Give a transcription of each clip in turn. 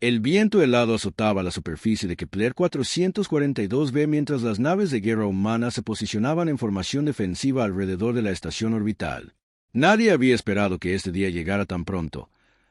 El viento helado azotaba la superficie de Kepler 442b mientras las naves de guerra humanas se posicionaban en formación defensiva alrededor de la estación orbital. Nadie había esperado que este día llegara tan pronto,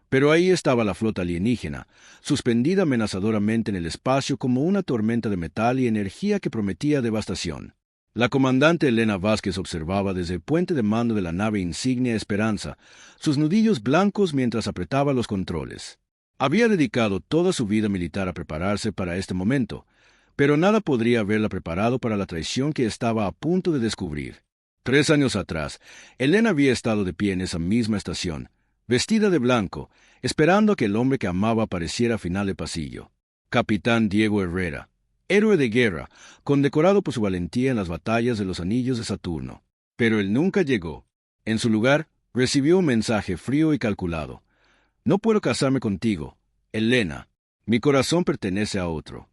pero ahí estaba la flota alienígena, suspendida amenazadoramente en el espacio como una tormenta de metal y energía que prometía devastación. La comandante Elena Vázquez observaba desde el puente de mando de la nave insignia Esperanza sus nudillos blancos mientras apretaba los controles. Había dedicado toda su vida militar a prepararse para este momento, pero nada podría haberla preparado para la traición que estaba a punto de descubrir. 3 años atrás, Elena había estado de pie en esa misma estación, vestida de blanco, esperando a que el hombre que amaba apareciera a final de pasillo. Capitán Diego Herrera, héroe de guerra, condecorado por su valentía en las batallas de los Anillos de Saturno. Pero él nunca llegó. En su lugar, recibió un mensaje frío y calculado. No puedo casarme contigo, Elena. Mi corazón pertenece a otro.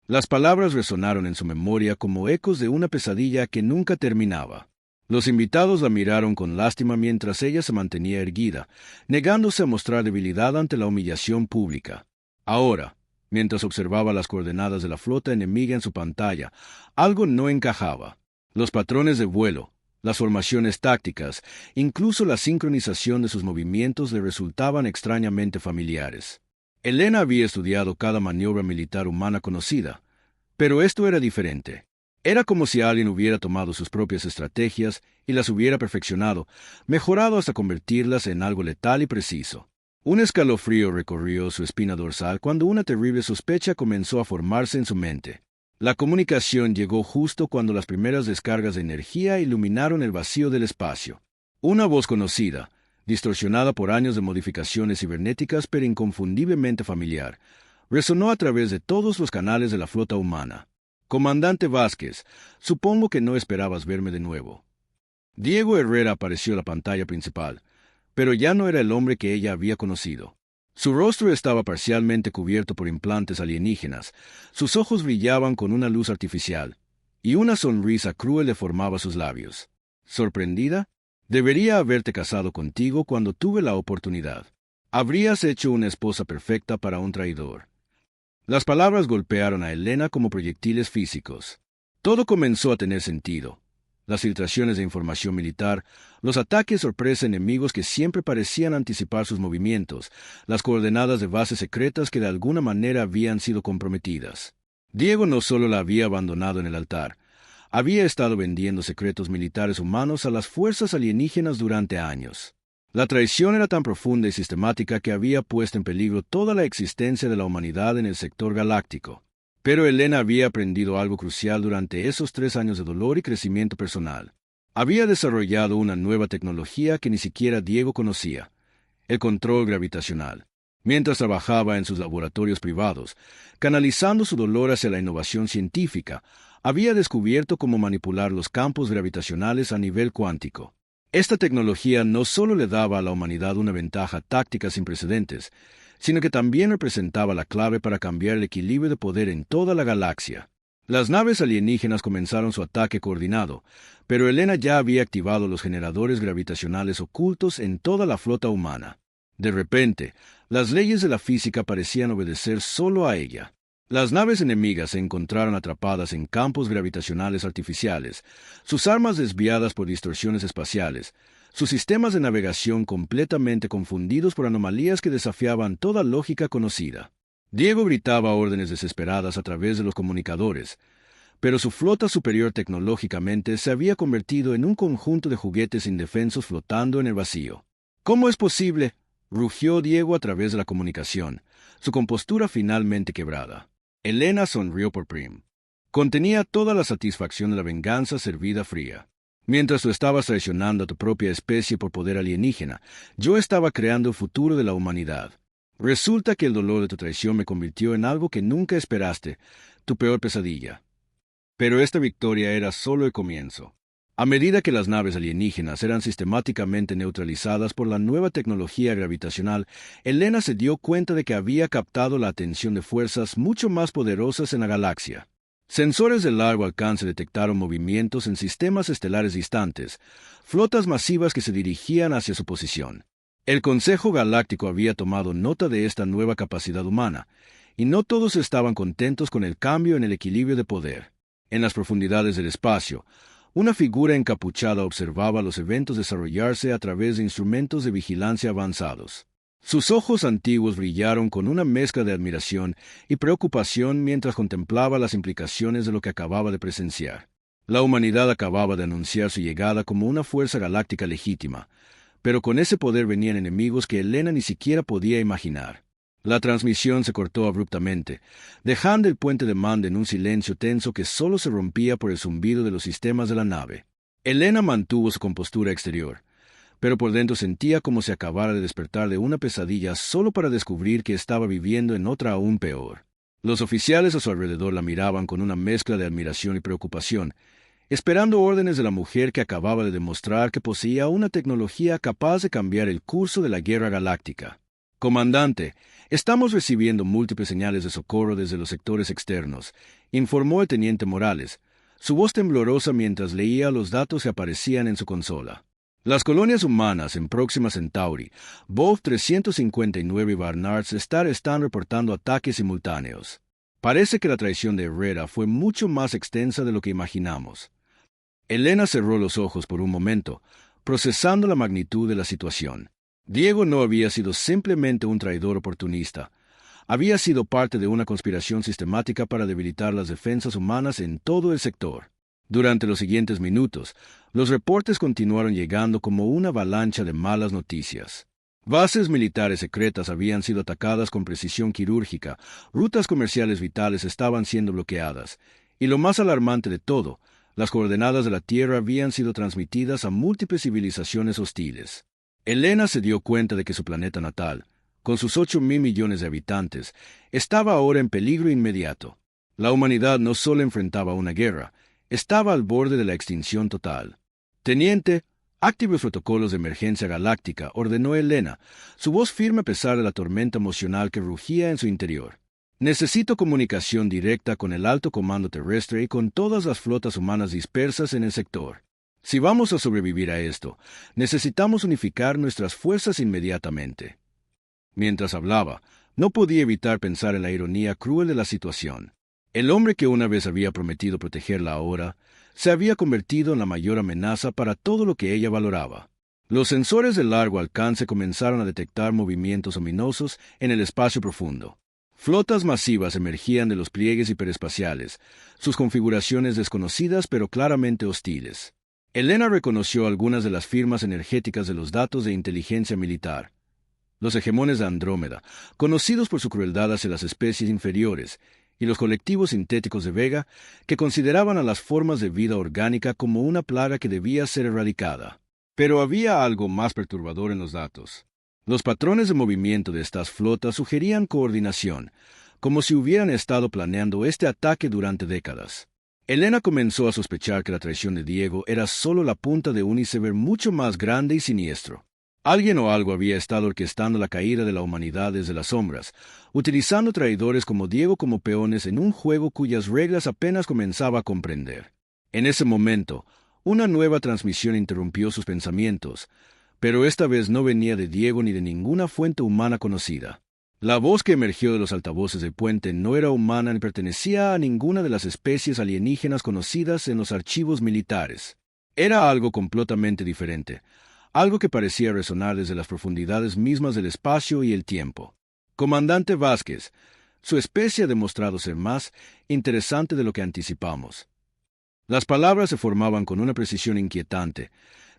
Las palabras resonaron en su memoria como ecos de una pesadilla que nunca terminaba. Los invitados la miraron con lástima mientras ella se mantenía erguida, negándose a mostrar debilidad ante la humillación pública. Ahora, mientras observaba las coordenadas de la flota enemiga en su pantalla, algo no encajaba. Los patrones de vuelo, las formaciones tácticas, incluso la sincronización de sus movimientos le resultaban extrañamente familiares. Elena había estudiado cada maniobra militar humana conocida, pero esto era diferente. Era como si alguien hubiera tomado sus propias estrategias y las hubiera perfeccionado, mejorado hasta convertirlas en algo letal y preciso. Un escalofrío recorrió su espina dorsal cuando una terrible sospecha comenzó a formarse en su mente. La comunicación llegó justo cuando las primeras descargas de energía iluminaron el vacío del espacio. Una voz conocida, distorsionada por años de modificaciones cibernéticas pero inconfundiblemente familiar, resonó a través de todos los canales de la flota humana. Comandante Vázquez, supongo que no esperabas verme de nuevo. Diego Herrera apareció en la pantalla principal, pero ya no era el hombre que ella había conocido. Su rostro estaba parcialmente cubierto por implantes alienígenas, sus ojos brillaban con una luz artificial, y una sonrisa cruel deformaba sus labios. ¿Sorprendida? Debería haberte casado contigo cuando tuve la oportunidad. Habrías hecho una esposa perfecta para un traidor. Las palabras golpearon a Elena como proyectiles físicos. Todo comenzó a tener sentido. Las filtraciones de información militar, los ataques sorpresa enemigos que siempre parecían anticipar sus movimientos, las coordenadas de bases secretas que de alguna manera habían sido comprometidas. Diego no solo la había abandonado en el altar, había estado vendiendo secretos militares humanos a las fuerzas alienígenas durante años. La traición era tan profunda y sistemática que había puesto en peligro toda la existencia de la humanidad en el sector galáctico. Pero Elena había aprendido algo crucial durante esos 3 años de dolor y crecimiento personal. Había desarrollado una nueva tecnología que ni siquiera Diego conocía, el control gravitacional. Mientras trabajaba en sus laboratorios privados, canalizando su dolor hacia la innovación científica, había descubierto cómo manipular los campos gravitacionales a nivel cuántico. Esta tecnología no solo le daba a la humanidad una ventaja táctica sin precedentes, sino que también representaba la clave para cambiar el equilibrio de poder en toda la galaxia. Las naves alienígenas comenzaron su ataque coordinado, pero Elena ya había activado los generadores gravitacionales ocultos en toda la flota humana. De repente, las leyes de la física parecían obedecer solo a ella. Las naves enemigas se encontraron atrapadas en campos gravitacionales artificiales, sus armas desviadas por distorsiones espaciales, sus sistemas de navegación completamente confundidos por anomalías que desafiaban toda lógica conocida. Diego gritaba órdenes desesperadas a través de los comunicadores, pero su flota superior tecnológicamente se había convertido en un conjunto de juguetes indefensos flotando en el vacío. ¿Cómo es posible?, rugió Diego a través de la comunicación, su compostura finalmente quebrada. Elena sonrió por Prim. Contenía toda la satisfacción de la venganza servida fría. Mientras tú estabas traicionando a tu propia especie por poder alienígena, yo estaba creando el futuro de la humanidad. Resulta que el dolor de tu traición me convirtió en algo que nunca esperaste, tu peor pesadilla. Pero esta victoria era solo el comienzo. A medida que las naves alienígenas eran sistemáticamente neutralizadas por la nueva tecnología gravitacional, Elena se dio cuenta de que había captado la atención de fuerzas mucho más poderosas en la galaxia. Sensores de largo alcance detectaron movimientos en sistemas estelares distantes, flotas masivas que se dirigían hacia su posición. El Consejo Galáctico había tomado nota de esta nueva capacidad humana, y no todos estaban contentos con el cambio en el equilibrio de poder. En las profundidades del espacio, una figura encapuchada observaba los eventos desarrollarse a través de instrumentos de vigilancia avanzados. Sus ojos antiguos brillaron con una mezcla de admiración y preocupación mientras contemplaba las implicaciones de lo que acababa de presenciar. La humanidad acababa de anunciar su llegada como una fuerza galáctica legítima, pero con ese poder venían enemigos que Elena ni siquiera podía imaginar. La transmisión se cortó abruptamente, dejando el puente de mando en un silencio tenso que solo se rompía por el zumbido de los sistemas de la nave. Elena mantuvo su compostura exterior, pero por dentro sentía como si acabara de despertar de una pesadilla solo para descubrir que estaba viviendo en otra aún peor. Los oficiales a su alrededor la miraban con una mezcla de admiración y preocupación, esperando órdenes de la mujer que acababa de demostrar que poseía una tecnología capaz de cambiar el curso de la guerra galáctica. «Comandante, estamos recibiendo múltiples señales de socorro desde los sectores externos», informó el teniente Morales, su voz temblorosa mientras leía los datos que aparecían en su consola. Las colonias humanas en Próxima Centauri, Wolf 359 y Barnard's Star están reportando ataques simultáneos. Parece que la traición de Herrera fue mucho más extensa de lo que imaginamos. Elena cerró los ojos por un momento, procesando la magnitud de la situación. Diego no había sido simplemente un traidor oportunista. Había sido parte de una conspiración sistemática para debilitar las defensas humanas en todo el sector. Durante los siguientes minutos, los reportes continuaron llegando como una avalancha de malas noticias. Bases militares secretas habían sido atacadas con precisión quirúrgica, rutas comerciales vitales estaban siendo bloqueadas, y lo más alarmante de todo, las coordenadas de la Tierra habían sido transmitidas a múltiples civilizaciones hostiles. Elena se dio cuenta de que su planeta natal, con sus 8.000 millones de habitantes, estaba ahora en peligro inmediato. La humanidad no solo enfrentaba una guerra, estaba al borde de la extinción total. «Teniente, active los protocolos de emergencia galáctica», ordenó Elena, su voz firme a pesar de la tormenta emocional que rugía en su interior. «Necesito comunicación directa con el alto comando terrestre y con todas las flotas humanas dispersas en el sector. Si vamos a sobrevivir a esto, necesitamos unificar nuestras fuerzas inmediatamente». Mientras hablaba, no podía evitar pensar en la ironía cruel de la situación. El hombre que una vez había prometido protegerla ahora, se había convertido en la mayor amenaza para todo lo que ella valoraba. Los sensores de largo alcance comenzaron a detectar movimientos ominosos en el espacio profundo. Flotas masivas emergían de los pliegues hiperespaciales, sus configuraciones desconocidas pero claramente hostiles. Elena reconoció algunas de las firmas energéticas de los datos de inteligencia militar. Los hegemones de Andrómeda, conocidos por su crueldad hacia las especies inferiores, y los colectivos sintéticos de Vega, que consideraban a las formas de vida orgánica como una plaga que debía ser erradicada. Pero había algo más perturbador en los datos. Los patrones de movimiento de estas flotas sugerían coordinación, como si hubieran estado planeando este ataque durante décadas. Elena comenzó a sospechar que la traición de Diego era solo la punta de un iceberg mucho más grande y siniestro. Alguien o algo había estado orquestando la caída de la humanidad desde las sombras, utilizando traidores como Diego como peones en un juego cuyas reglas apenas comenzaba a comprender. En ese momento, una nueva transmisión interrumpió sus pensamientos, pero esta vez no venía de Diego ni de ninguna fuente humana conocida. La voz que emergió de los altavoces del puente no era humana ni pertenecía a ninguna de las especies alienígenas conocidas en los archivos militares. Era algo completamente diferente, algo que parecía resonar desde las profundidades mismas del espacio y el tiempo. «Comandante Vázquez, su especie ha demostrado ser más interesante de lo que anticipamos». Las palabras se formaban con una precisión inquietante,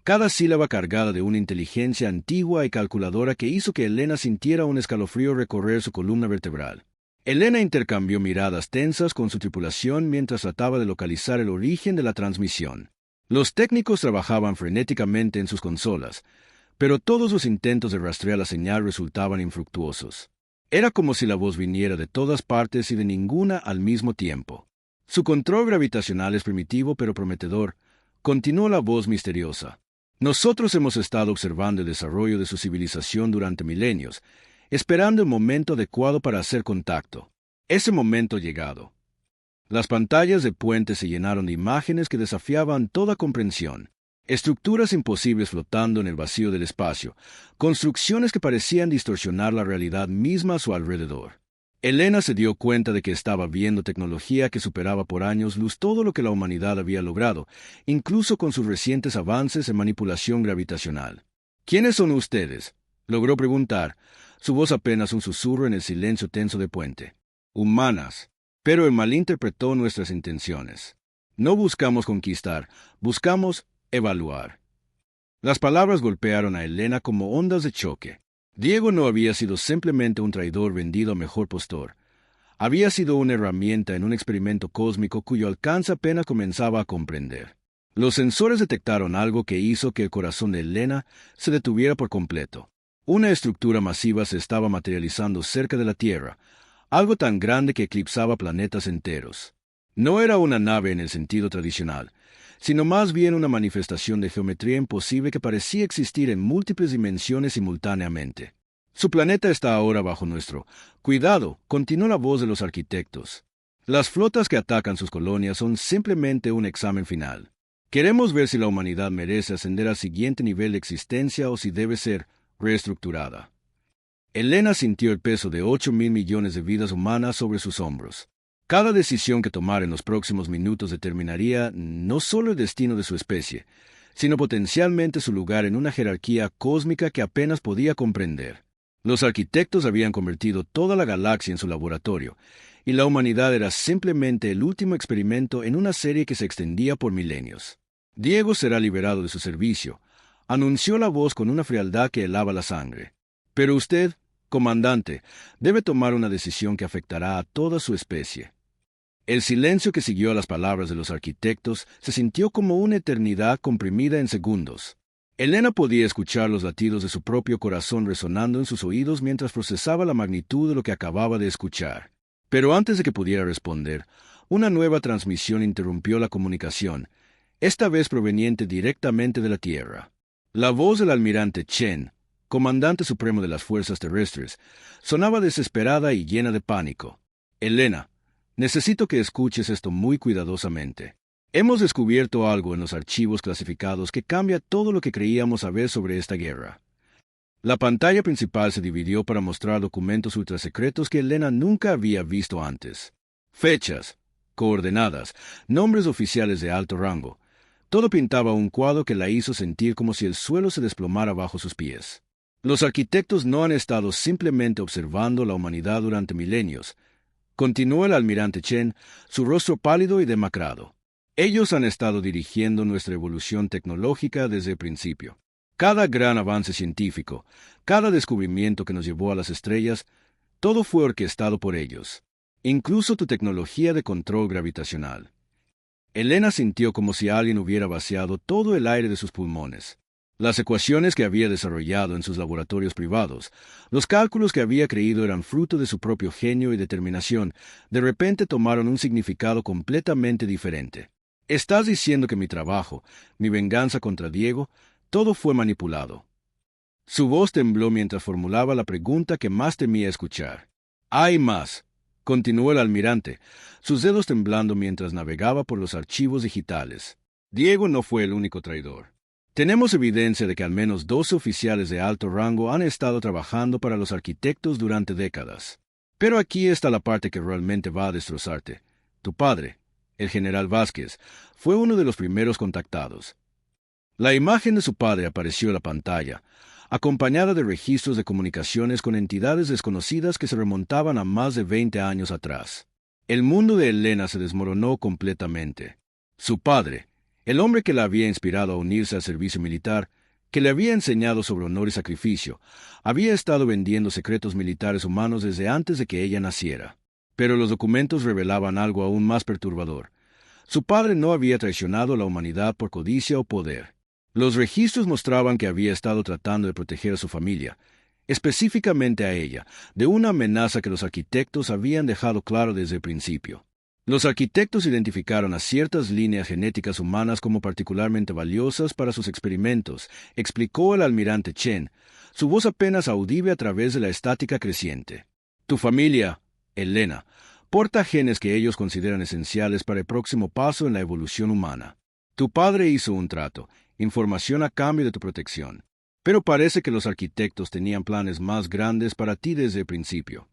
cada sílaba cargada de una inteligencia antigua y calculadora que hizo que Elena sintiera un escalofrío recorrer su columna vertebral. Elena intercambió miradas tensas con su tripulación mientras trataba de localizar el origen de la transmisión. Los técnicos trabajaban frenéticamente en sus consolas, pero todos los intentos de rastrear la señal resultaban infructuosos. Era como si la voz viniera de todas partes y de ninguna al mismo tiempo. «Su control gravitacional es primitivo pero prometedor», continuó la voz misteriosa. «Nosotros hemos estado observando el desarrollo de su civilización durante milenios, esperando el momento adecuado para hacer contacto. Ese momento ha llegado». Las pantallas de puente se llenaron de imágenes que desafiaban toda comprensión. Estructuras imposibles flotando en el vacío del espacio, construcciones que parecían distorsionar la realidad misma a su alrededor. Elena se dio cuenta de que estaba viendo tecnología que superaba por años luz todo lo que la humanidad había logrado, incluso con sus recientes avances en manipulación gravitacional. ¿Quiénes son ustedes?, logró preguntar, su voz apenas un susurro en el silencio tenso de puente. Humanas. Pero él malinterpretó nuestras intenciones. No buscamos conquistar, buscamos evaluar. Las palabras golpearon a Elena como ondas de choque. Diego no había sido simplemente un traidor vendido a mejor postor. Había sido una herramienta en un experimento cósmico cuyo alcance apenas comenzaba a comprender. Los sensores detectaron algo que hizo que el corazón de Elena se detuviera por completo. Una estructura masiva se estaba materializando cerca de la Tierra, algo tan grande que eclipsaba planetas enteros. No era una nave en el sentido tradicional, sino más bien una manifestación de geometría imposible que parecía existir en múltiples dimensiones simultáneamente. Su planeta está ahora bajo nuestro cuidado, continuó la voz de los arquitectos. Las flotas que atacan sus colonias son simplemente un examen final. Queremos ver si la humanidad merece ascender al siguiente nivel de existencia o si debe ser reestructurada. Elena sintió el peso de 8.000 millones de vidas humanas sobre sus hombros. Cada decisión que tomara en los próximos minutos determinaría no solo el destino de su especie, sino potencialmente su lugar en una jerarquía cósmica que apenas podía comprender. Los arquitectos habían convertido toda la galaxia en su laboratorio, y la humanidad era simplemente el último experimento en una serie que se extendía por milenios. Diego será liberado de su servicio, anunció la voz con una frialdad que helaba la sangre. Pero usted, comandante, debe tomar una decisión que afectará a toda su especie. El silencio que siguió a las palabras de los arquitectos se sintió como una eternidad comprimida en segundos. Elena podía escuchar los latidos de su propio corazón resonando en sus oídos mientras procesaba la magnitud de lo que acababa de escuchar. Pero antes de que pudiera responder, una nueva transmisión interrumpió la comunicación, esta vez proveniente directamente de la Tierra. La voz del almirante Chen, comandante supremo de las fuerzas terrestres, sonaba desesperada y llena de pánico. Elena, necesito que escuches esto muy cuidadosamente. Hemos descubierto algo en los archivos clasificados que cambia todo lo que creíamos saber sobre esta guerra. La pantalla principal se dividió para mostrar documentos ultrasecretos que Elena nunca había visto antes. Fechas, coordenadas, nombres oficiales de alto rango. Todo pintaba un cuadro que la hizo sentir como si el suelo se desplomara bajo sus pies. Los arquitectos no han estado simplemente observando la humanidad durante milenios. Continuó el almirante Chen, su rostro pálido y demacrado. Ellos han estado dirigiendo nuestra evolución tecnológica desde el principio. Cada gran avance científico, cada descubrimiento que nos llevó a las estrellas, todo fue orquestado por ellos. Incluso tu tecnología de control gravitacional. Elena sintió como si alguien hubiera vaciado todo el aire de sus pulmones. Las ecuaciones que había desarrollado en sus laboratorios privados, los cálculos que había creído eran fruto de su propio genio y determinación, de repente tomaron un significado completamente diferente. ¿Estás diciendo que mi trabajo, mi venganza contra Diego, todo fue manipulado? Su voz tembló mientras formulaba la pregunta que más temía escuchar. «Hay más», continuó el almirante, sus dedos temblando mientras navegaba por los archivos digitales. Diego no fue el único traidor. Tenemos evidencia de que al menos 12 oficiales de alto rango han estado trabajando para los arquitectos durante décadas. Pero aquí está la parte que realmente va a destrozarte. Tu padre, el general Vázquez, fue uno de los primeros contactados. La imagen de su padre apareció en la pantalla, acompañada de registros de comunicaciones con entidades desconocidas que se remontaban a más de 20 años atrás. El mundo de Elena se desmoronó completamente. Su padre, el hombre que la había inspirado a unirse al servicio militar, que le había enseñado sobre honor y sacrificio, había estado vendiendo secretos militares humanos desde antes de que ella naciera. Pero los documentos revelaban algo aún más perturbador. Su padre no había traicionado a la humanidad por codicia o poder. Los registros mostraban que había estado tratando de proteger a su familia, específicamente a ella, de una amenaza que los arquitectos habían dejado claro desde el principio. Los arquitectos identificaron a ciertas líneas genéticas humanas como particularmente valiosas para sus experimentos, explicó el almirante Chen, su voz apenas audible a través de la estática creciente. Tu familia, Elena, porta genes que ellos consideran esenciales para el próximo paso en la evolución humana. Tu padre hizo un trato, información a cambio de tu protección. Pero parece que los arquitectos tenían planes más grandes para ti desde el principio.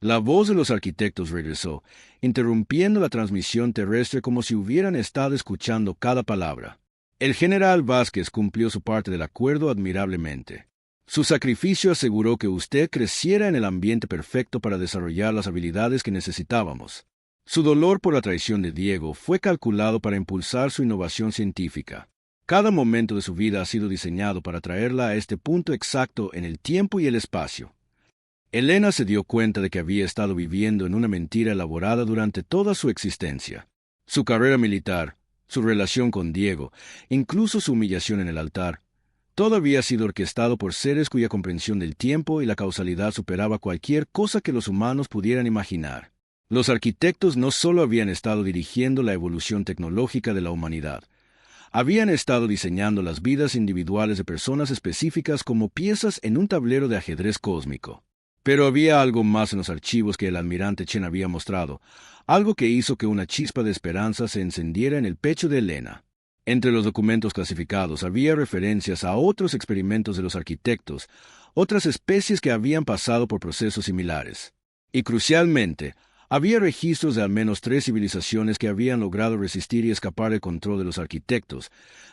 La voz de los arquitectos regresó, interrumpiendo la transmisión terrestre como si hubieran estado escuchando cada palabra. El general Vázquez cumplió su parte del acuerdo admirablemente. Su sacrificio aseguró que usted creciera en el ambiente perfecto para desarrollar las habilidades que necesitábamos. Su dolor por la traición de Diego fue calculado para impulsar su innovación científica. Cada momento de su vida ha sido diseñado para traerla a este punto exacto en el tiempo y el espacio. Elena se dio cuenta de que había estado viviendo en una mentira elaborada durante toda su existencia. Su carrera militar, su relación con Diego, incluso su humillación en el altar, todo había sido orquestado por seres cuya comprensión del tiempo y la causalidad superaba cualquier cosa que los humanos pudieran imaginar. Los arquitectos no solo habían estado dirigiendo la evolución tecnológica de la humanidad, habían estado diseñando las vidas individuales de personas específicas como piezas en un tablero de ajedrez cósmico. Pero había algo más en los archivos que el almirante Chen había mostrado, algo que hizo que una chispa de esperanza se encendiera en el pecho de Elena. Entre los documentos clasificados había referencias a otros experimentos de los arquitectos, otras especies que habían pasado por procesos similares. Y crucialmente, había registros de al menos 3 civilizaciones que habían logrado resistir y escapar del control de los arquitectos,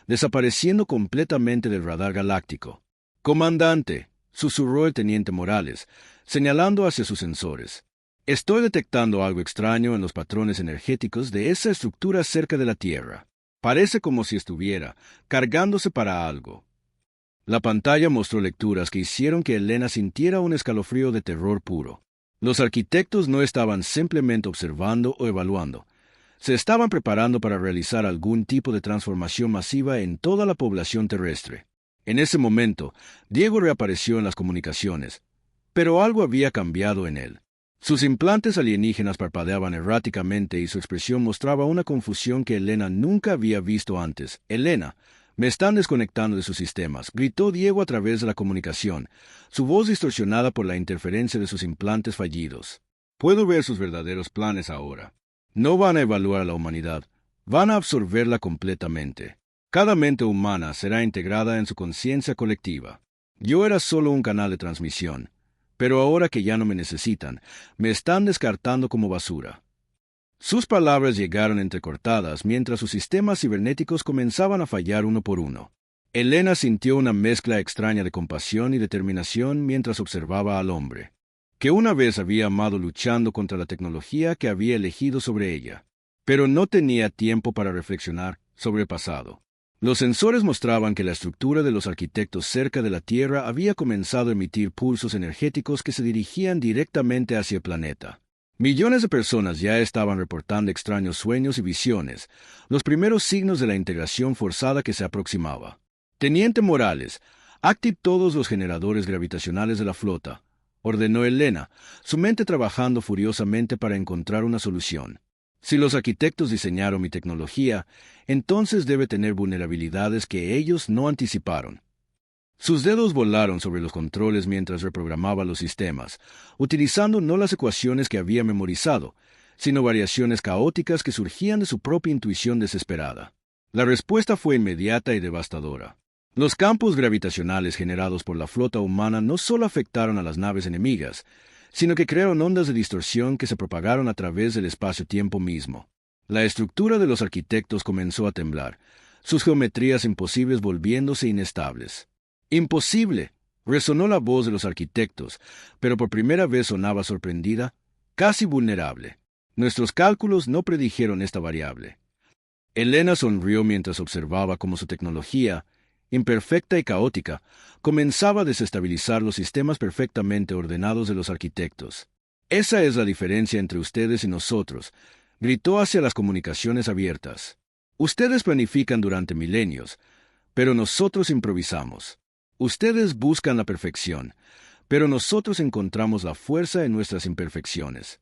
desapareciendo completamente del radar galáctico. «Comandante», susurró el teniente Morales, señalando hacia sus sensores. «Estoy detectando algo extraño en los patrones energéticos de esa estructura cerca de la Tierra. Parece como si estuviera cargándose para algo». La pantalla mostró lecturas que hicieron que Elena sintiera un escalofrío de terror puro. Los arquitectos no estaban simplemente observando o evaluando. Se estaban preparando para realizar algún tipo de transformación masiva en toda la población terrestre. En ese momento, Diego reapareció en las comunicaciones, pero algo había cambiado en él. Sus implantes alienígenas parpadeaban erráticamente y su expresión mostraba una confusión que Elena nunca había visto antes. «Elena, me están desconectando de sus sistemas», gritó Diego a través de la comunicación, su voz distorsionada por la interferencia de sus implantes fallidos. «Puedo ver sus verdaderos planes ahora. No van a evaluar a la humanidad, van a absorberla completamente. Cada mente humana será integrada en su conciencia colectiva. Yo era solo un canal de transmisión, pero ahora que ya no me necesitan, me están descartando como basura». Sus palabras llegaron entrecortadas mientras sus sistemas cibernéticos comenzaban a fallar uno por uno. Elena sintió una mezcla extraña de compasión y determinación mientras observaba al hombre, que una vez había amado luchando contra la tecnología que había elegido sobre ella. Pero no tenía tiempo para reflexionar sobre el pasado. Los sensores mostraban que la estructura de los arquitectos cerca de la Tierra había comenzado a emitir pulsos energéticos que se dirigían directamente hacia el planeta. Millones de personas ya estaban reportando extraños sueños y visiones, los primeros signos de la integración forzada que se aproximaba. «Teniente Morales, active todos los generadores gravitacionales de la flota», ordenó Elena, su mente trabajando furiosamente para encontrar una solución. «Si los arquitectos diseñaron mi tecnología, entonces debe tener vulnerabilidades que ellos no anticiparon». Sus dedos volaron sobre los controles mientras reprogramaba los sistemas, utilizando no las ecuaciones que había memorizado, sino variaciones caóticas que surgían de su propia intuición desesperada. La respuesta fue inmediata y devastadora. Los campos gravitacionales generados por la flota humana no solo afectaron a las naves enemigas, sino que crearon ondas de distorsión que se propagaron a través del espacio-tiempo mismo. La estructura de los arquitectos comenzó a temblar, sus geometrías imposibles volviéndose inestables. «Imposible», resonó la voz de los arquitectos, pero por primera vez sonaba sorprendida, casi vulnerable. «Nuestros cálculos no predijeron esta variable». Elena sonrió mientras observaba cómo su tecnología, imperfecta y caótica, comenzaba a desestabilizar los sistemas perfectamente ordenados de los arquitectos. «Esa es la diferencia entre ustedes y nosotros», gritó hacia las comunicaciones abiertas. «Ustedes planifican durante milenios, pero nosotros improvisamos. Ustedes buscan la perfección, pero nosotros encontramos la fuerza en nuestras imperfecciones».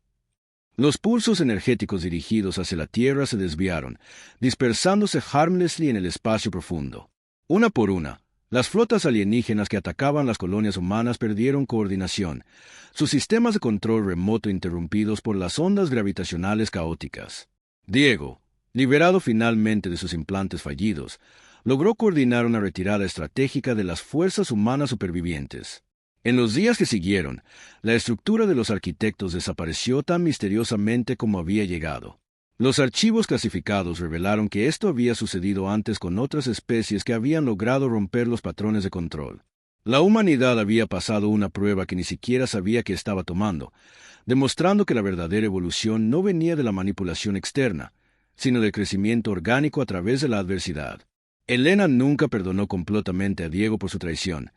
Los pulsos energéticos dirigidos hacia la Tierra se desviaron, dispersándose harmlessly en el espacio profundo. Una por una, las flotas alienígenas que atacaban las colonias humanas perdieron coordinación, sus sistemas de control remoto interrumpidos por las ondas gravitacionales caóticas. Diego, liberado finalmente de sus implantes fallidos, logró coordinar una retirada estratégica de las fuerzas humanas supervivientes. En los días que siguieron, la estructura de los arquitectos desapareció tan misteriosamente como había llegado. Los archivos clasificados revelaron que esto había sucedido antes con otras especies que habían logrado romper los patrones de control. La humanidad había pasado una prueba que ni siquiera sabía que estaba tomando, demostrando que la verdadera evolución no venía de la manipulación externa, sino del crecimiento orgánico a través de la adversidad. Elena nunca perdonó completamente a Diego por su traición,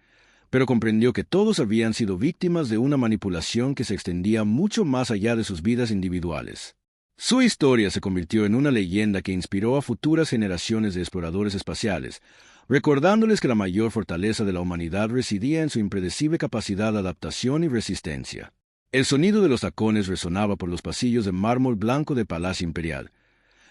pero comprendió que todos habían sido víctimas de una manipulación que se extendía mucho más allá de sus vidas individuales. Su historia se convirtió en una leyenda que inspiró a futuras generaciones de exploradores espaciales, recordándoles que la mayor fortaleza de la humanidad residía en su impredecible capacidad de adaptación y resistencia. El sonido de los tacones resonaba por los pasillos de mármol blanco del Palacio Imperial,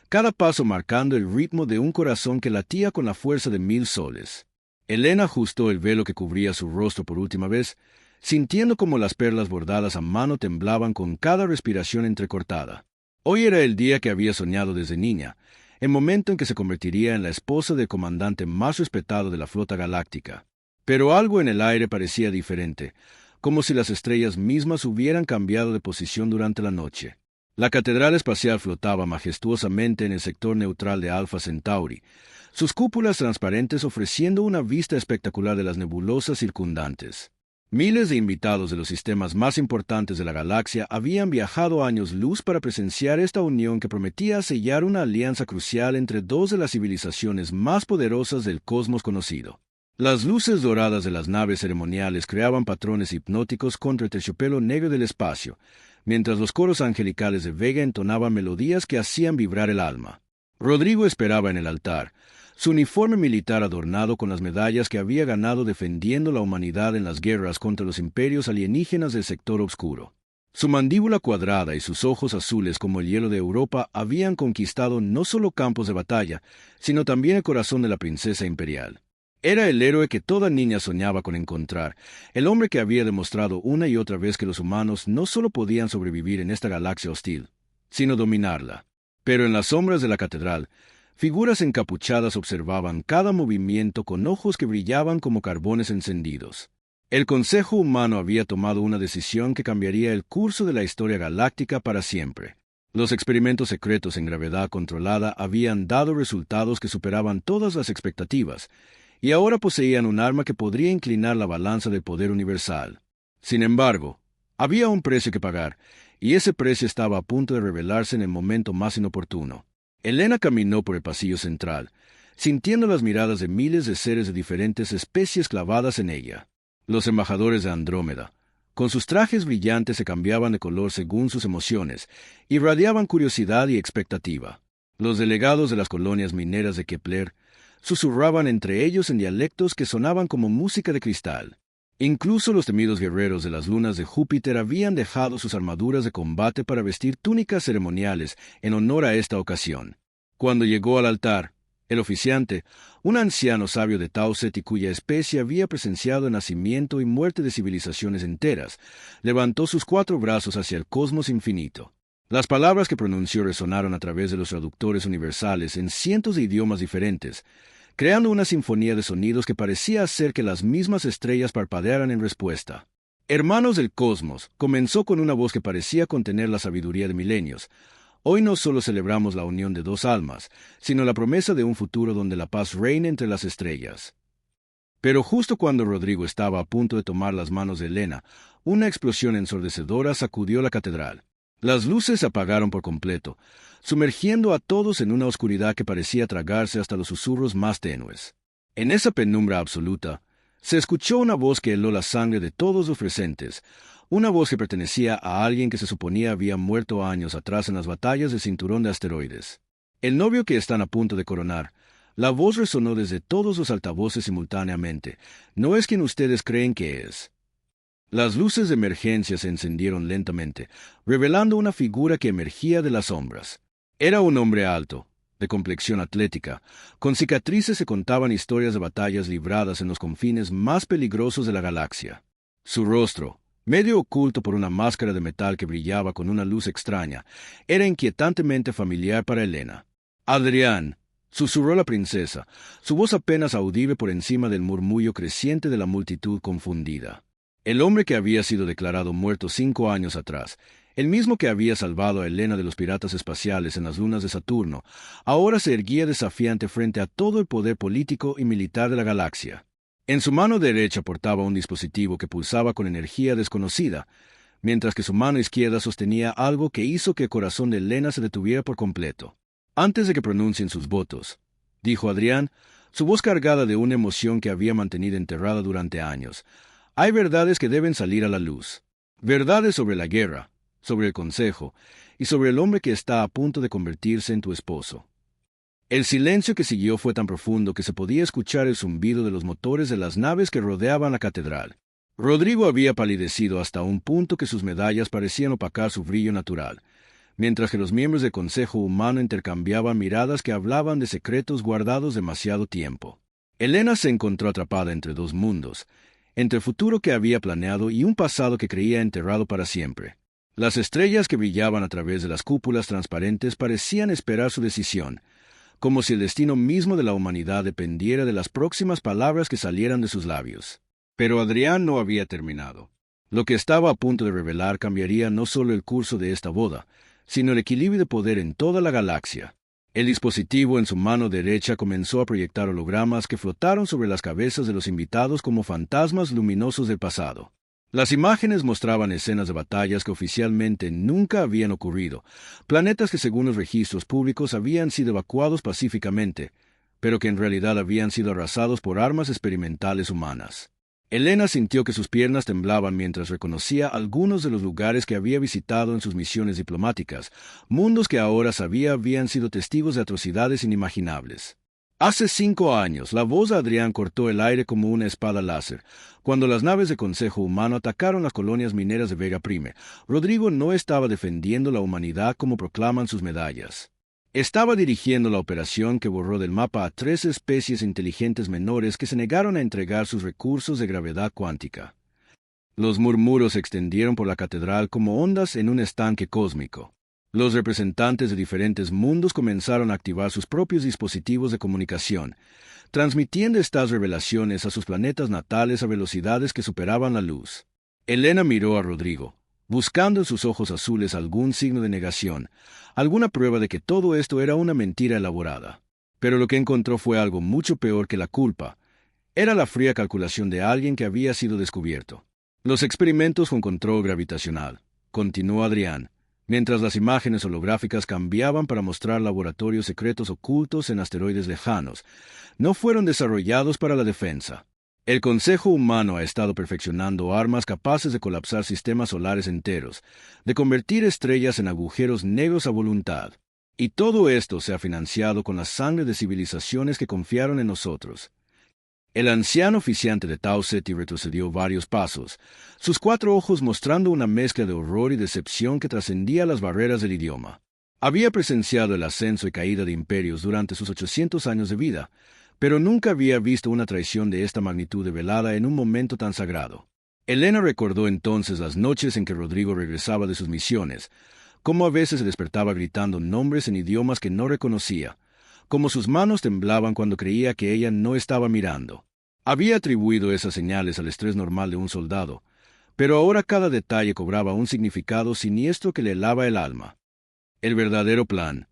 cada paso marcando el ritmo de un corazón que latía con la fuerza de 1000 soles. Elena ajustó el velo que cubría su rostro por última vez, sintiendo como las perlas bordadas a mano temblaban con cada respiración entrecortada. Hoy era el día que había soñado desde niña, el momento en que se convertiría en la esposa del comandante más respetado de la flota galáctica. Pero algo en el aire parecía diferente, como si las estrellas mismas hubieran cambiado de posición durante la noche. La catedral espacial flotaba majestuosamente en el sector neutral de Alpha Centauri, sus cúpulas transparentes ofreciendo una vista espectacular de las nebulosas circundantes. Miles de invitados de los sistemas más importantes de la galaxia habían viajado años luz para presenciar esta unión que prometía sellar una alianza crucial entre dos de las civilizaciones más poderosas del cosmos conocido. Las luces doradas de las naves ceremoniales creaban patrones hipnóticos contra el terciopelo negro del espacio, mientras los coros angelicales de Vega entonaban melodías que hacían vibrar el alma. Rodrigo esperaba en el altar, su uniforme militar adornado con las medallas que había ganado defendiendo la humanidad en las guerras contra los imperios alienígenas del sector oscuro. Su mandíbula cuadrada y sus ojos azules como el hielo de Europa habían conquistado no solo campos de batalla, sino también el corazón de la princesa imperial. Era el héroe que toda niña soñaba con encontrar, el hombre que había demostrado una y otra vez que los humanos no solo podían sobrevivir en esta galaxia hostil, sino dominarla. Pero en las sombras de la catedral, figuras encapuchadas observaban cada movimiento con ojos que brillaban como carbones encendidos. El Consejo Humano había tomado una decisión que cambiaría el curso de la historia galáctica para siempre. Los experimentos secretos en gravedad controlada habían dado resultados que superaban todas las expectativas, y ahora poseían un arma que podría inclinar la balanza del poder universal. Sin embargo, había un precio que pagar, y ese precio estaba a punto de revelarse en el momento más inoportuno. Elena caminó por el pasillo central, sintiendo las miradas de miles de seres de diferentes especies clavadas en ella. Los embajadores de Andrómeda, con sus trajes brillantes, se cambiaban de color según sus emociones, y radiaban curiosidad y expectativa. Los delegados de las colonias mineras de Kepler susurraban entre ellos en dialectos que sonaban como música de cristal. Incluso los temidos guerreros de las lunas de Júpiter habían dejado sus armaduras de combate para vestir túnicas ceremoniales en honor a esta ocasión. Cuando llegó al altar, el oficiante, un anciano sabio de Tauset y cuya especie había presenciado el nacimiento y muerte de civilizaciones enteras, levantó sus 4 brazos hacia el cosmos infinito. Las palabras que pronunció resonaron a través de los traductores universales en cientos de idiomas diferentes, creando una sinfonía de sonidos que parecía hacer que las mismas estrellas parpadearan en respuesta. Hermanos del cosmos, comenzó con una voz que parecía contener la sabiduría de milenios. Hoy no solo celebramos la unión de 2 almas, sino la promesa de un futuro donde la paz reine entre las estrellas. Pero justo cuando Rodrigo estaba a punto de tomar las manos de Elena, una explosión ensordecedora sacudió la catedral. Las luces se apagaron por completo, sumergiendo a todos en una oscuridad que parecía tragarse hasta los susurros más tenues. En esa penumbra absoluta, se escuchó una voz que heló la sangre de todos los presentes, una voz que pertenecía a alguien que se suponía había muerto años atrás en las batallas del cinturón de asteroides. El novio que están a punto de coronar. La voz resonó desde todos los altavoces simultáneamente. No es quien ustedes creen que es. Las luces de emergencia se encendieron lentamente, revelando una figura que emergía de las sombras. Era un hombre alto, de complexión atlética. Con cicatrices se contaban historias de batallas libradas en los confines más peligrosos de la galaxia. Su rostro, medio oculto por una máscara de metal que brillaba con una luz extraña, era inquietantemente familiar para Elena. Adrián, susurró la princesa, su voz apenas audible por encima del murmullo creciente de la multitud confundida. El hombre que había sido declarado muerto 5 años atrás, el mismo que había salvado a Helena de los piratas espaciales en las lunas de Saturno, ahora se erguía desafiante frente a todo el poder político y militar de la galaxia. En su mano derecha portaba un dispositivo que pulsaba con energía desconocida, mientras que su mano izquierda sostenía algo que hizo que el corazón de Helena se detuviera por completo. Antes de que pronuncien sus votos, dijo Adrián, su voz cargada de una emoción que había mantenido enterrada durante años, hay verdades que deben salir a la luz. Verdades sobre la guerra, sobre el consejo, y sobre el hombre que está a punto de convertirse en tu esposo. El silencio que siguió fue tan profundo que se podía escuchar el zumbido de los motores de las naves que rodeaban la catedral. Rodrigo había palidecido hasta un punto que sus medallas parecían opacar su brillo natural, mientras que los miembros del Consejo Humano intercambiaban miradas que hablaban de secretos guardados demasiado tiempo. Helena se encontró atrapada entre dos mundos, entre el futuro que había planeado y un pasado que creía enterrado para siempre. Las estrellas que brillaban a través de las cúpulas transparentes parecían esperar su decisión, como si el destino mismo de la humanidad dependiera de las próximas palabras que salieran de sus labios. Pero Adrián no había terminado. Lo que estaba a punto de revelar cambiaría no solo el curso de esta boda, sino el equilibrio de poder en toda la galaxia. El dispositivo en su mano derecha comenzó a proyectar hologramas que flotaron sobre las cabezas de los invitados como fantasmas luminosos del pasado. Las imágenes mostraban escenas de batallas que oficialmente nunca habían ocurrido, planetas que según los registros públicos habían sido evacuados pacíficamente, pero que en realidad habían sido arrasados por armas experimentales humanas. Helena sintió que sus piernas temblaban mientras reconocía algunos de los lugares que había visitado en sus misiones diplomáticas, mundos que ahora sabía habían sido testigos de atrocidades inimaginables. Hace 5 años, la voz de Adrián cortó el aire como una espada láser. Cuando las naves del Consejo Humano atacaron las colonias mineras de Vega Prime, Rodrigo no estaba defendiendo la humanidad como proclaman sus medallas. Estaba dirigiendo la operación que borró del mapa a 3 especies inteligentes menores que se negaron a entregar sus recursos de gravedad cuántica. Los murmuros se extendieron por la catedral como ondas en un estanque cósmico. Los representantes de diferentes mundos comenzaron a activar sus propios dispositivos de comunicación, transmitiendo estas revelaciones a sus planetas natales a velocidades que superaban la luz. Helena miró a Rodrigo, buscando en sus ojos azules algún signo de negación, alguna prueba de que todo esto era una mentira elaborada. Pero lo que encontró fue algo mucho peor que la culpa. Era la fría calculación de alguien que había sido descubierto. Los experimentos con control gravitacional, continuó Adrián, mientras las imágenes holográficas cambiaban para mostrar laboratorios secretos ocultos en asteroides lejanos, no fueron desarrollados para la defensa. El Consejo Humano ha estado perfeccionando armas capaces de colapsar sistemas solares enteros, de convertir estrellas en agujeros negros a voluntad. Y todo esto se ha financiado con la sangre de civilizaciones que confiaron en nosotros. El anciano oficiante de Tau Ceti retrocedió varios pasos, sus 4 ojos mostrando una mezcla de horror y decepción que trascendía las barreras del idioma. Había presenciado el ascenso y caída de imperios durante sus 800 años de vida, pero nunca había visto una traición de esta magnitud revelada en un momento tan sagrado. Helena recordó entonces las noches en que Rodrigo regresaba de sus misiones, cómo a veces se despertaba gritando nombres en idiomas que no reconocía, cómo sus manos temblaban cuando creía que ella no estaba mirando. Había atribuido esas señales al estrés normal de un soldado, pero ahora cada detalle cobraba un significado siniestro que le helaba el alma. El verdadero plan.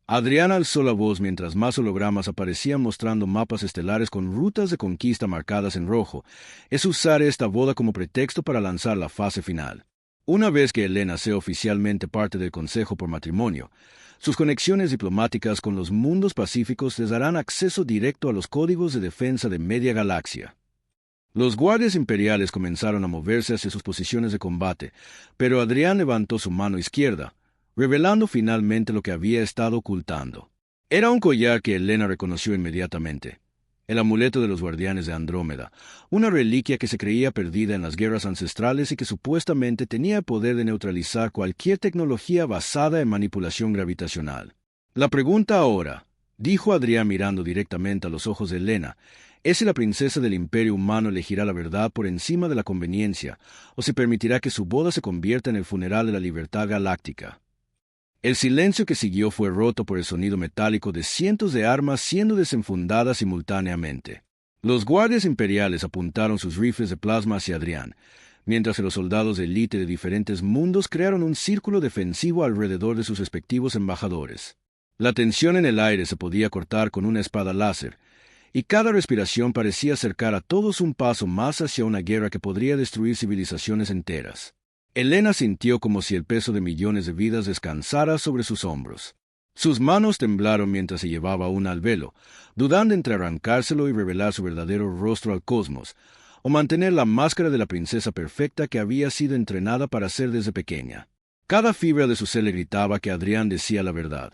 Adrián alzó la voz mientras más hologramas aparecían mostrando mapas estelares con rutas de conquista marcadas en rojo, es usar esta boda como pretexto para lanzar la fase final. Una vez que Helena sea oficialmente parte del Consejo por matrimonio, sus conexiones diplomáticas con los mundos pacíficos les darán acceso directo a los códigos de defensa de media galaxia. Los guardias imperiales comenzaron a moverse hacia sus posiciones de combate, pero Adrián levantó su mano izquierda, revelando finalmente lo que había estado ocultando. Era un collar que Helena reconoció inmediatamente, el amuleto de los guardianes de Andrómeda, una reliquia que se creía perdida en las guerras ancestrales y que supuestamente tenía el poder de neutralizar cualquier tecnología basada en manipulación gravitacional. La pregunta ahora, dijo Adrián mirando directamente a los ojos de Helena, es si la princesa del Imperio Humano elegirá la verdad por encima de la conveniencia, o si permitirá que su boda se convierta en el funeral de la libertad galáctica. El silencio que siguió fue roto por el sonido metálico de cientos de armas siendo desenfundadas simultáneamente. Los guardias imperiales apuntaron sus rifles de plasma hacia Adrián, mientras que los soldados de élite de diferentes mundos crearon un círculo defensivo alrededor de sus respectivos embajadores. La tensión en el aire se podía cortar con una espada láser, y cada respiración parecía acercar a todos un paso más hacia una guerra que podría destruir civilizaciones enteras. Helena sintió como si el peso de millones de vidas descansara sobre sus hombros. Sus manos temblaron mientras se llevaba una al velo, dudando entre arrancárselo y revelar su verdadero rostro al cosmos, o mantener la máscara de la princesa perfecta que había sido entrenada para ser desde pequeña. Cada fibra de su ser le gritaba que Adrián decía la verdad,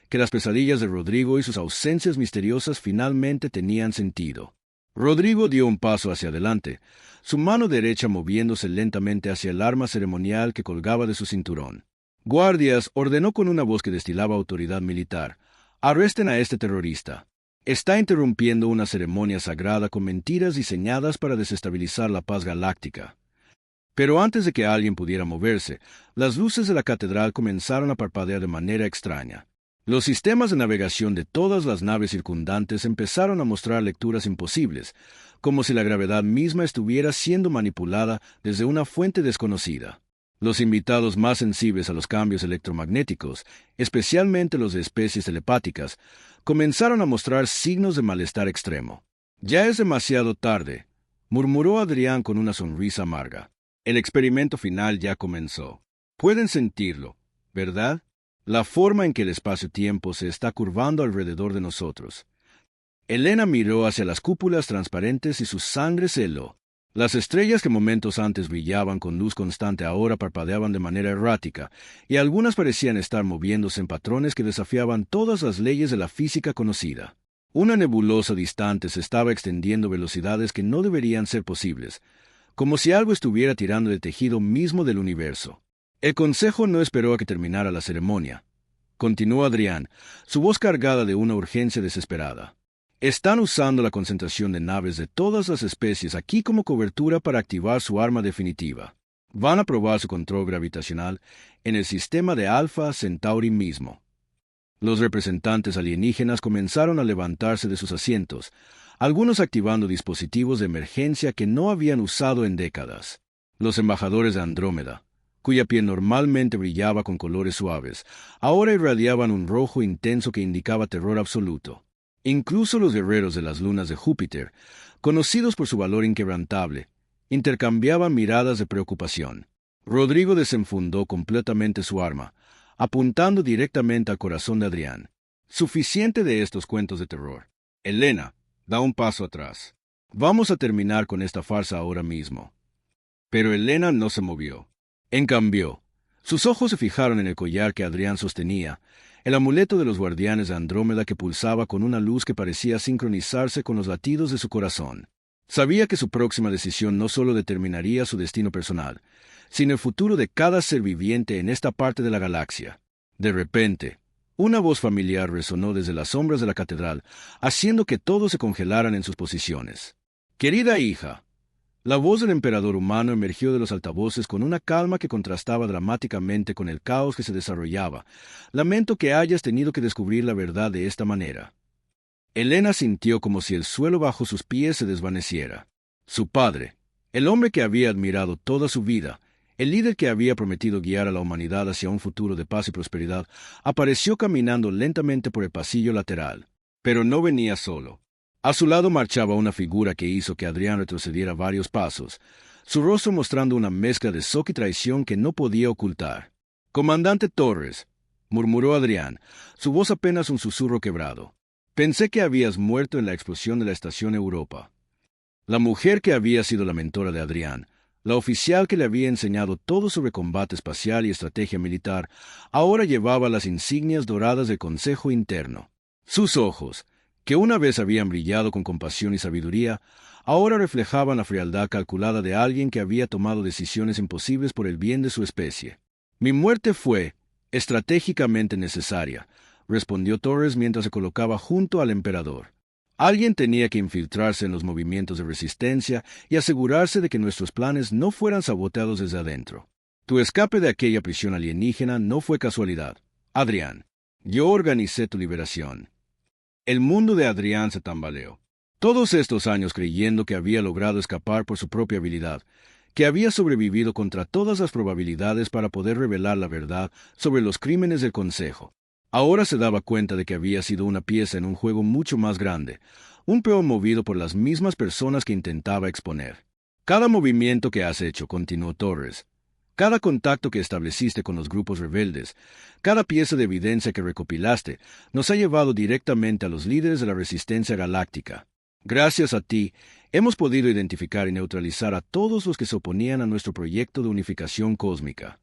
que las pesadillas de Rodrigo y sus ausencias misteriosas finalmente tenían sentido. Rodrigo dio un paso hacia adelante, su mano derecha moviéndose lentamente hacia el arma ceremonial que colgaba de su cinturón. «Guardias», ordenó con una voz que destilaba autoridad militar, «arresten a este terrorista. Está interrumpiendo una ceremonia sagrada con mentiras diseñadas para desestabilizar la paz galáctica». Pero antes de que alguien pudiera moverse, las luces de la catedral comenzaron a parpadear de manera extraña. Los sistemas de navegación de todas las naves circundantes empezaron a mostrar lecturas imposibles, como si la gravedad misma estuviera siendo manipulada desde una fuente desconocida. Los invitados más sensibles a los cambios electromagnéticos, especialmente los de especies telepáticas, comenzaron a mostrar signos de malestar extremo. «Ya es demasiado tarde», murmuró Adrián con una sonrisa amarga. «El experimento final ya comenzó. Pueden sentirlo, ¿verdad? La forma en que el espacio-tiempo se está curvando alrededor de nosotros». Helena miró hacia las cúpulas transparentes y su sangre se heló. Las estrellas que momentos antes brillaban con luz constante ahora parpadeaban de manera errática, y algunas parecían estar moviéndose en patrones que desafiaban todas las leyes de la física conocida. Una nebulosa distante se estaba extendiendo a velocidades que no deberían ser posibles, como si algo estuviera tirando el tejido mismo del universo. El consejo no esperó a que terminara la ceremonia. Continuó Adrián, su voz cargada de una urgencia desesperada. «Están usando la concentración de naves de todas las especies aquí como cobertura para activar su arma definitiva. Van a probar su control gravitacional en el sistema de Alpha Centauri mismo». Los representantes alienígenas comenzaron a levantarse de sus asientos, algunos activando dispositivos de emergencia que no habían usado en décadas. Los embajadores de Andrómeda, cuya piel normalmente brillaba con colores suaves, ahora irradiaban un rojo intenso que indicaba terror absoluto. Incluso los guerreros de las lunas de Júpiter, conocidos por su valor inquebrantable, intercambiaban miradas de preocupación. Rodrigo desenfundó completamente su arma, apuntando directamente al corazón de Adrián. «Suficiente de estos cuentos de terror. Helena, da un paso atrás. Vamos a terminar con esta farsa ahora mismo». Pero Helena no se movió. En cambio, sus ojos se fijaron en el collar que Adrián sostenía, el amuleto de los guardianes de Andrómeda que pulsaba con una luz que parecía sincronizarse con los latidos de su corazón. Sabía que su próxima decisión no solo determinaría su destino personal, sino el futuro de cada ser viviente en esta parte de la galaxia. De repente, una voz familiar resonó desde las sombras de la catedral, haciendo que todos se congelaran en sus posiciones. «Querida hija». La voz del emperador humano emergió de los altavoces con una calma que contrastaba dramáticamente con el caos que se desarrollaba. «Lamento que hayas tenido que descubrir la verdad de esta manera». Helena sintió como si el suelo bajo sus pies se desvaneciera. Su padre, el hombre que había admirado toda su vida, el líder que había prometido guiar a la humanidad hacia un futuro de paz y prosperidad, apareció caminando lentamente por el pasillo lateral. Pero no venía solo. A su lado marchaba una figura que hizo que Adrián retrocediera varios pasos, su rostro mostrando una mezcla de shock y traición que no podía ocultar. «Comandante Torres», murmuró Adrián, su voz apenas un susurro quebrado. «Pensé que habías muerto en la explosión de la estación Europa». La mujer que había sido la mentora de Adrián, la oficial que le había enseñado todo sobre combate espacial y estrategia militar, ahora llevaba las insignias doradas del Consejo Interno. Sus ojos, que una vez habían brillado con compasión y sabiduría, ahora reflejaban la frialdad calculada de alguien que había tomado decisiones imposibles por el bien de su especie. «Mi muerte fue estratégicamente necesaria», respondió Torres mientras se colocaba junto al emperador. «Alguien tenía que infiltrarse en los movimientos de resistencia y asegurarse de que nuestros planes no fueran saboteados desde adentro. Tu escape de aquella prisión alienígena no fue casualidad. Adrián, yo organicé tu liberación. El mundo de Adrián se tambaleó. Todos estos años creyendo que había logrado escapar por su propia habilidad, que había sobrevivido contra todas las probabilidades para poder revelar la verdad sobre los crímenes del Consejo. Ahora se daba cuenta de que había sido una pieza en un juego mucho más grande, un peón movido por las mismas personas que intentaba exponer. Cada movimiento que has hecho, continuó Torres, cada contacto que estableciste con los grupos rebeldes, cada pieza de evidencia que recopilaste, nos ha llevado directamente a los líderes de la resistencia galáctica. Gracias a ti, hemos podido identificar y neutralizar a todos los que se oponían a nuestro proyecto de unificación cósmica.